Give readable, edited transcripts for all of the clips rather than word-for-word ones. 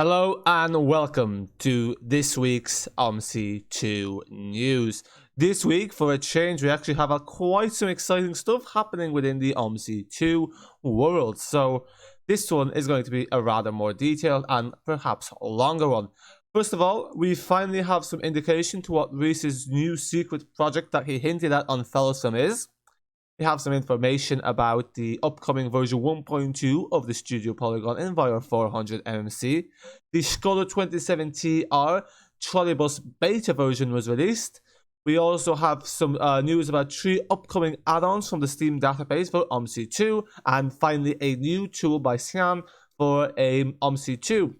Hello and welcome to this week's Omsi 2 news. This week, for a change, we actually have quite some exciting stuff happening within the Omsi 2 world. So this one is going to be a rather more detailed and perhaps longer one. First of all, we finally have some indication to what Rhys's new secret project that he hinted at on Fellowsome is. We have some information about the upcoming version 1.2 of the Studio Polygon Enviro 400 MMC. The Skoda 27TR Trolleybus beta version was released. We also have some news about 3 upcoming add-ons from the Steam database for Omsi 2, and finally a new tool by Cyan for a Omsi 2.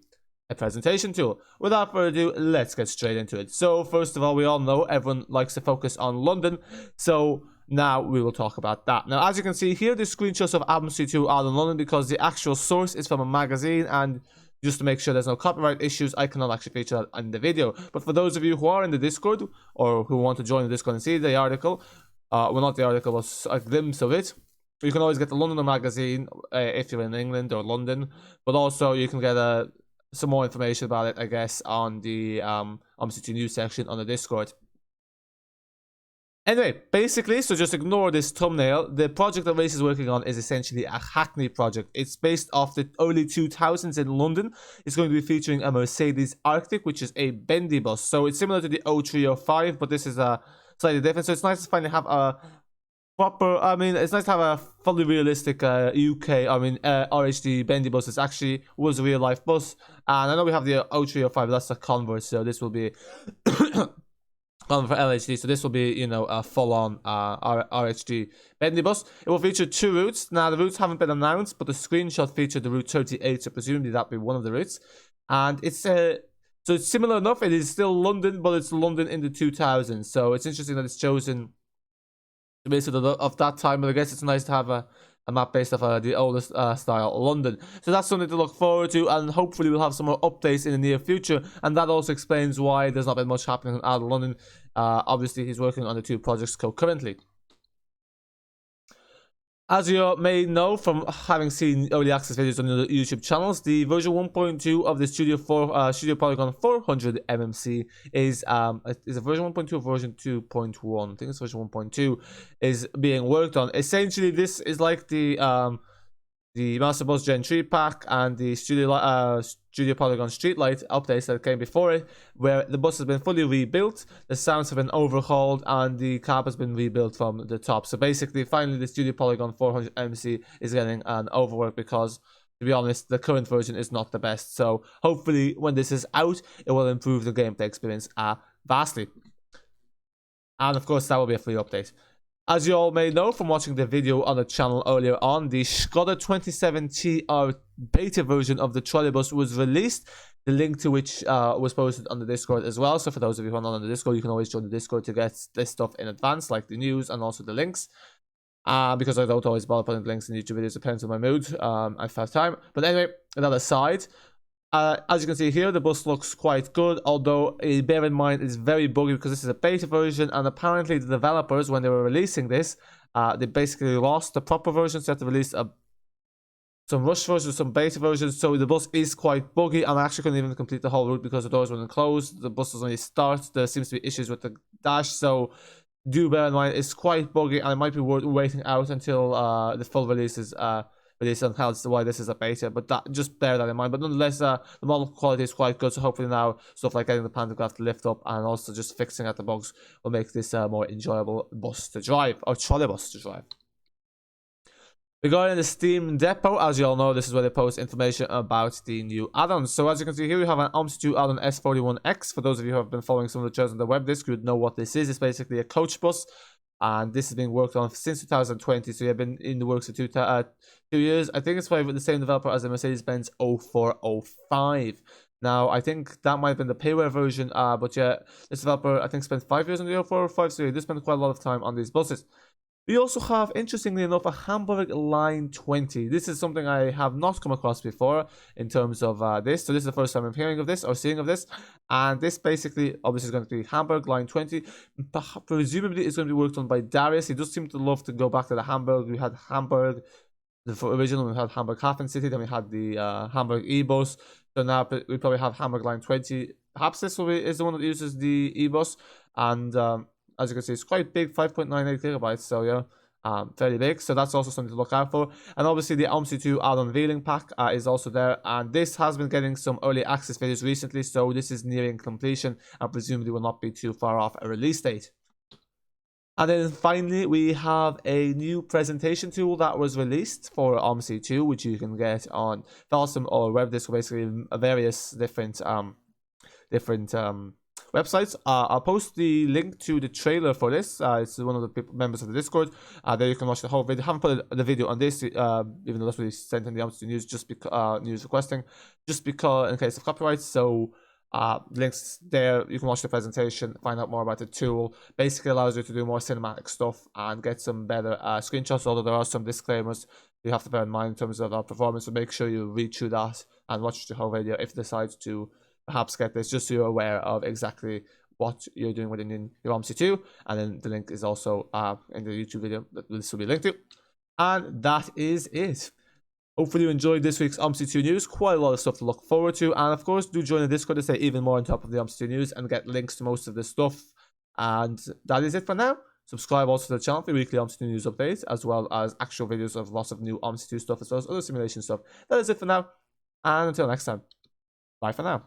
A presentation tool. Without further ado, let's get straight into it. So first of all, we all know everyone likes to focus on London, so now we will talk about that. Now, as you can see here, the screenshots of Omsi 2 are in London because the actual source is from a magazine, and just to make sure there's no copyright issues, I cannot actually feature that in the video. But for those of you who are in the Discord, or who want to join the Discord and see the article, well, not the article, but a glimpse of it, you can always get the London magazine if you're in England or London, but also you can get some more information about it, I guess, on the Omsi 2 news section on the Discord. Anyway, basically, so just ignore this thumbnail. The project that Rhys is working on is essentially a Hackney project. It's based off the early 2000s in London. It's going to be featuring a Mercedes Arctic, which is a bendy bus. So it's similar to the 0305, but this is slightly different. So it's nice to finally have a proper, it's nice to have a fully realistic UK, RHD bendy bus. It actually was a real life bus. And I know we have the 0305, but that's a Converse, so this will be for LHD, so this will be, you know, a full-on RHD bendy bus. It will feature 2 routes. Now, the routes haven't been announced, but the screenshot featured the route 38, so presumably that'll be one of the routes. And it's so it's similar enough. It is still London, but it's London in the 2000s. So it's interesting that it's chosen basically of that time. But I guess it's nice to have a map based off the oldest style London. So that's something to look forward to, and hopefully we'll have some more updates in the near future. And that also explains why there's not been much happening out of London. Obviously, he's working on the 2 projects concurrently. As you may know from having seen early access videos on the YouTube channels, the version 1.2 of the Studio Polygon 400 MMC is a version 1.2 or version 2.1. I think it's version 1.2 is being worked on. Essentially, this is like the Masterbus Gen 3 pack and the Studio Polygon Streetlight updates that came before it, where the bus has been fully rebuilt, the sounds have been overhauled, and the cab has been rebuilt from the top. So basically, finally, the Studio Polygon 400 MC is getting an overwork because, to be honest, the current version is not the best. So hopefully, when this is out, it will improve the gameplay experience vastly. And of course, that will be a free update. As you all may know from watching the video on the channel earlier on, the Skoda 27TR beta version of the Trolleybus was released, the link to which was posted on the Discord as well. So for those of you who are not on the Discord, you can always join the Discord to get this stuff in advance, like the news and also the links. Because I don't always bother putting links in YouTube videos, depends on my mood, if I have time. But anyway, that aside, as you can see here, the bus looks quite good, although bear in mind it's very buggy because this is a beta version, and apparently the developers, when they were releasing this, they basically lost the proper version, so they had to release some rush versions, some beta versions, so the bus is quite buggy, and I actually couldn't even complete the whole route because the doors weren't closed, the bus doesn't really start, there seems to be issues with the dash, so do bear in mind it's quite buggy, and it might be worth waiting out until the full release is released on how why this is a beta, but just bear that in mind. But nonetheless, the model quality is quite good, so hopefully now stuff like getting the pantograph to lift up and also just fixing out the bugs will make this a more enjoyable bus to drive, or trolleybus to drive. Regarding the Steam depot, as you all know, this is where they post information about the new add-ons. So as you can see here, we have an Omsi 2 add-on S41X. For those of you who have been following some of the channels on the web disc, you would know what this is. It's basically a coach bus, and this has been worked on since 2020, so you've been in the works for 2 years. I think it's probably with the same developer as the Mercedes-Benz 0405. Now, I think that might have been the payware version, but yeah, this developer, I think, spent 5 years on the 0405, so they spent quite a lot of time on these buses. We also have, interestingly enough, a Hamburg Line 20. This is something I have not come across before in terms of this. So this is the first time I'm hearing of this or seeing of this. And this basically, obviously, is going to be Hamburg Line 20. Presumably, it's going to be worked on by Darius. He does seem to love to go back to the Hamburg. We had Hamburg, the original, we had Hamburg Hafen City. Then we had the Hamburg E-Bus. So now we probably have Hamburg line 20. Perhaps this is the one that uses the e-bus, and as you can see, it's quite big, 5.98 gigabytes. So yeah, fairly big. So that's also something to look out for. And obviously the Omsi 2 add-on unveiling pack is also there, and this has been getting some early access videos recently. So this is nearing completion, and presumably will not be too far off a release date. And then finally, we have a new presentation tool that was released for Omsi 2, which you can get on Valsum or WebDisc, basically various different websites. I'll post the link to the trailer for this. It's one of the members of the Discord. There you can watch the whole video. I haven't put the video on this, even though that's what he sent in the Omsi news, just because news requesting, just because in case of copyright. So. Links there, you can watch the presentation, find out more about the tool. Basically allows you to do more cinematic stuff and get some better screenshots, although there are some disclaimers you have to bear in mind in terms of our performance. So make sure you read through that and watch the whole video if you decide to perhaps get this, just so you're aware of exactly what you're doing within your Omsi 2. And then the link is also in the YouTube video that this will be linked to. And that is it. Hopefully you enjoyed this week's Omsi 2 news. Quite a lot of stuff to look forward to. And of course, do join the Discord to stay even more on top of the Omsi 2 news and get links to most of this stuff. And that is it for now. Subscribe also to the channel for weekly Omsi 2 news updates, as well as actual videos of lots of new Omsi 2 stuff, as well as other simulation stuff. That is it for now. And until next time, bye for now.